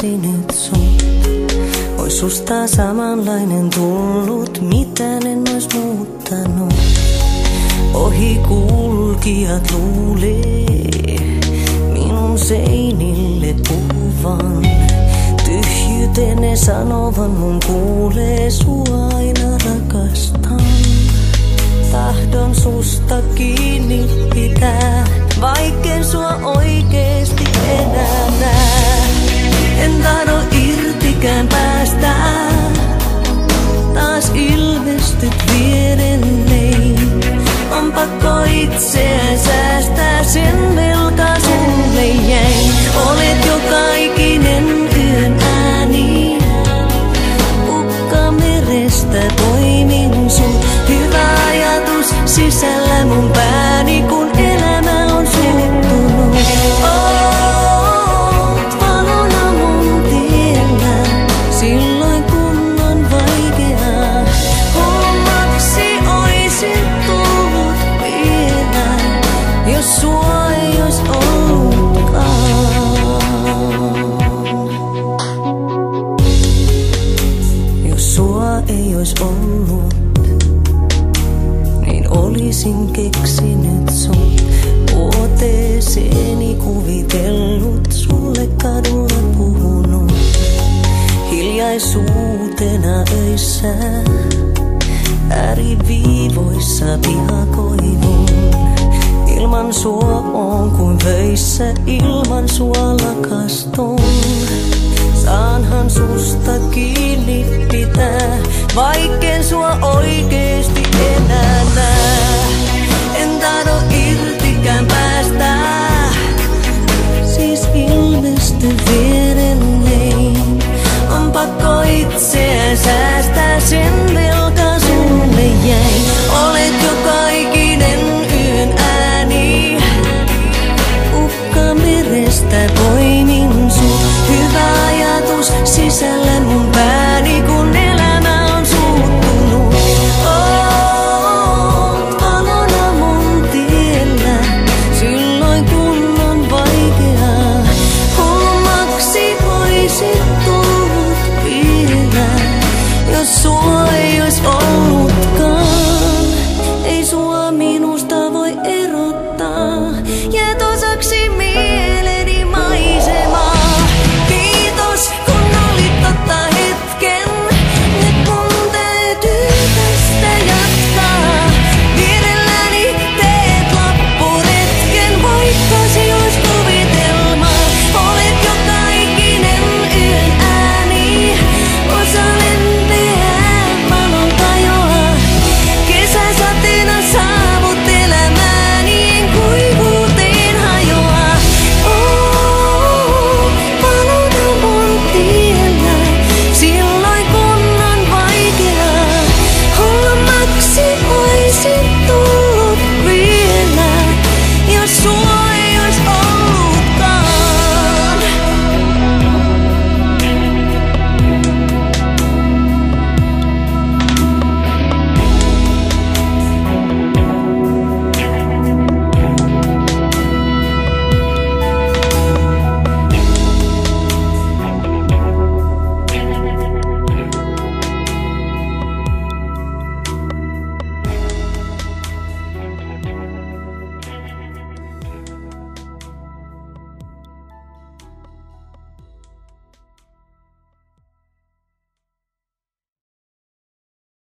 keksinyt sut. Ois susta samanlainen tullut, mitään en ois muuttanut. Ohikulkijat luulee minun seinille puhuvan. Tyhjyyteen ne sanovan, mun kuulee sua aina rakastan. Tahdon susta kiinni pitää, vaikken sua oikeesti enää näe. En tahdo irtikään päästä, taas ilmestyt vierelleni. On pakko itseään säästää, sen velka sulle jäi. Olet joka ikinen yön ääni, ukka merestä poimin sut. Hyvä ajatus sisällä mun pääni, kun elämä on suuttunut. Oot valona mun tiellä, silloin kun on vaikeaa. Omaksi oisin tullut vielä, jos sua ei ois ollutkaan. Jos sua ei ois ollut, olisin keksinyt sut. Vuoteeseeni kuvitellut, sulle kadulla puhunut. Hiljaisuutena öissä, ääriviivoissa pihakoivun. Ilman sua on kuin vöissä, ilman sua lakastun. Saanhan susta kiinni pitää, vaikken sua oikeesti enää näe. En tahdo irtikään päästä, siis ilmesty vierelleni. On pakko itseään säästää, sen velka sulle jäi. Olet joka ikinen yön ääni, ukka merestä poimin sut. Hyvä ajatus sisällä mun pääni, kun elämä on suuttunut. Oot valona mun tiellä, silloin kun on vaikeaa. Omaksi oisit tullut vielä, jos sua ei ois ollutkaan.